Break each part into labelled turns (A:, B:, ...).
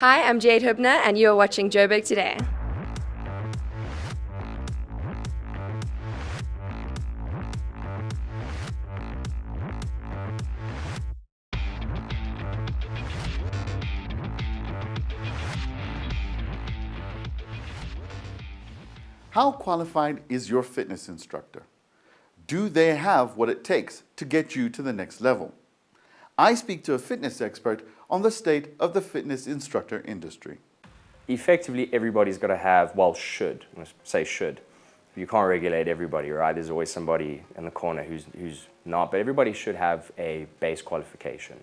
A: Hi, I'm Jade Hubner, and you are watching Joburg Today.
B: How qualified is your fitness instructor? Do they have what it takes to get you to the next level? I speak to a fitness expert on the state of the fitness instructor industry.
C: Effectively, everybody's got to have, well, should, let's say should. You can't regulate everybody, right? There's always somebody in the corner who's not, but everybody should have a base qualification.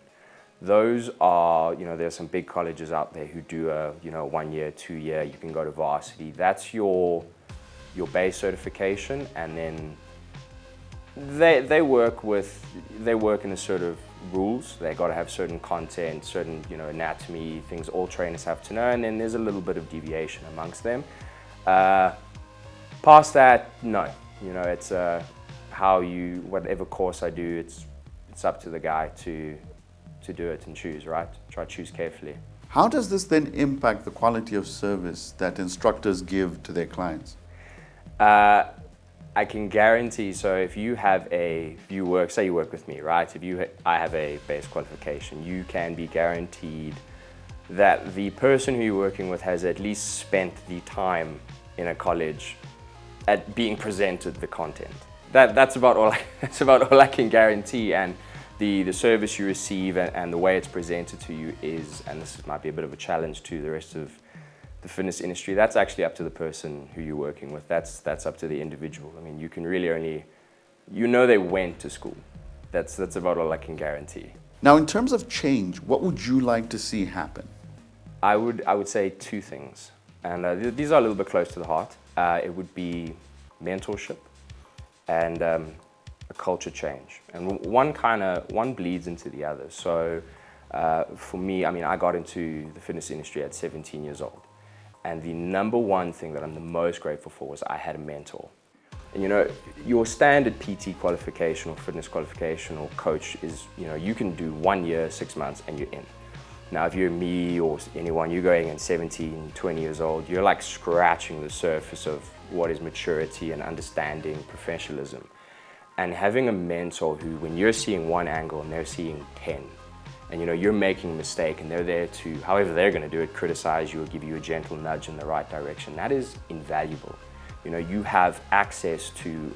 C: Those are, there's some big colleges out there who do a, 1 year, 2 year, you can go to varsity. That's your base certification, and then they work in a sort of rules. They got to have certain content, certain anatomy things all trainers have to know, and then there's a little bit of deviation amongst them. Past that, no. It's whatever course I do, it's up to the guy to do it and choose, right? Try to choose carefully.
B: How does this then impact the quality of service that instructors give to their clients?
C: I can guarantee, so if you say you work with me, right? I have a base qualification, you can be guaranteed that the person who you're working with has at least spent the time in a college at being presented the content. That's about all I can guarantee, and the service you receive and the way it's presented to you is, and this might be a bit of a challenge to the rest of the fitness industry, that's actually up to the person who you're working with. That's up to the individual. I mean, you can really only, they went to school. That's about all I can guarantee.
B: Now, in terms of change, what would you like to see happen?
C: I would say two things, and these are a little bit close to the heart. It would be mentorship and a culture change, and one bleeds into the other. So for me, I got into the fitness industry at 17 years old. And the number one thing that I'm the most grateful for was I had a mentor. And your standard PT qualification or fitness qualification or coach is, you can do 1 year, 6 months, and you're in. Now, if you're me or anyone, you're going in 17, 20 years old, you're like scratching the surface of what is maturity and understanding professionalism. And having a mentor who, when you're seeing one angle and they're seeing 10, and you're making a mistake and they're there to, however they're going to do it, criticize you or give you a gentle nudge in the right direction, that is invaluable. You have access to,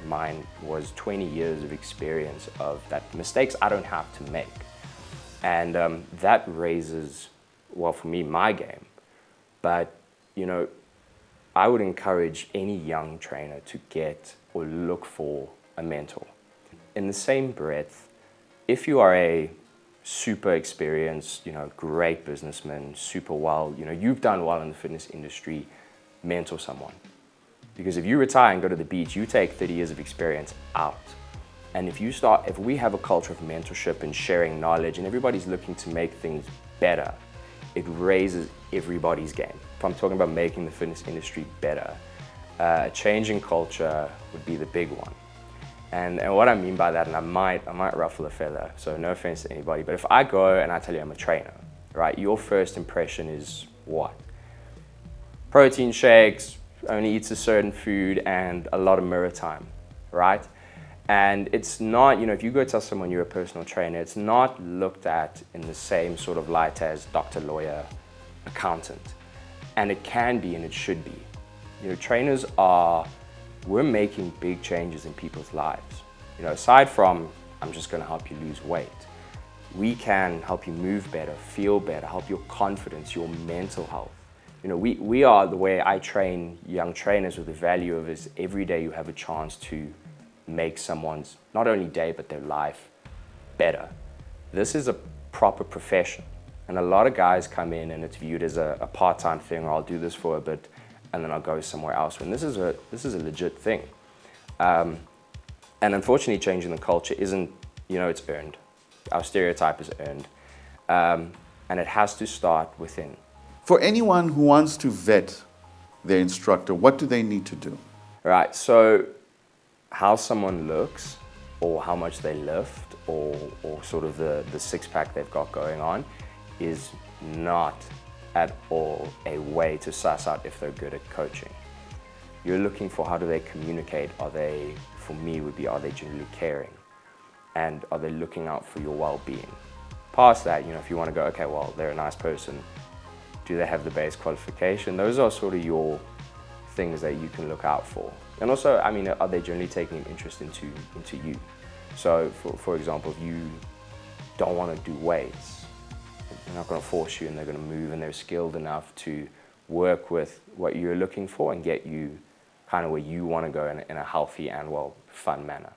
C: mine was 20 years of experience of that mistakes I don't have to make. And that raises, well, for me, my game. But, I would encourage any young trainer to get or look for a mentor. In the same breath, if you are a super experienced, great businessman, super well, you've done well in the fitness industry, mentor someone. Because if you retire and go to the beach, you take 30 years of experience out. And if we have a culture of mentorship and sharing knowledge and everybody's looking to make things better, it raises everybody's game. If I'm talking about making the fitness industry better, a change in culture would be the big one. And what I mean by that, and I might ruffle a feather, so no offense to anybody, but if I go and I tell you I'm a trainer, right, your first impression is what? Protein shakes, only eats a certain food, and a lot of mirror time, right? And it's not, if you go tell someone you're a personal trainer, it's not looked at in the same sort of light as doctor, lawyer, accountant. And it can be and it should be. Trainers we're making big changes in people's lives. Aside from, I'm just gonna help you lose weight, we can help you move better, feel better, help your confidence, your mental health. We are, the way I train young trainers with the value of is every day you have a chance to make someone's, not only day, but their life better. This is a proper profession. And a lot of guys come in and it's viewed as a part-time thing, or I'll do this for a bit, and then I'll go somewhere else. And this is a legit thing. And unfortunately, changing the culture isn't, it's earned. Our stereotype is earned. And it has to start within.
B: For anyone who wants to vet their instructor, what do they need to do?
C: Right, so how someone looks, or how much they lift, or sort of the six-pack they've got going on is not at all a way to suss out if they're good at coaching. You're looking for how do they communicate, are they, for me would be, are they generally caring? And are they looking out for your well-being? Past that, if you want to go, okay, well, they're a nice person, do they have the base qualification? Those are sort of your things that you can look out for. And also, are they generally taking an interest into you? So, for example, if you don't want to do weights, they're not going to force you, and they're going to move, and they're skilled enough to work with what you're looking for and get you kind of where you want to go in a healthy and, fun manner.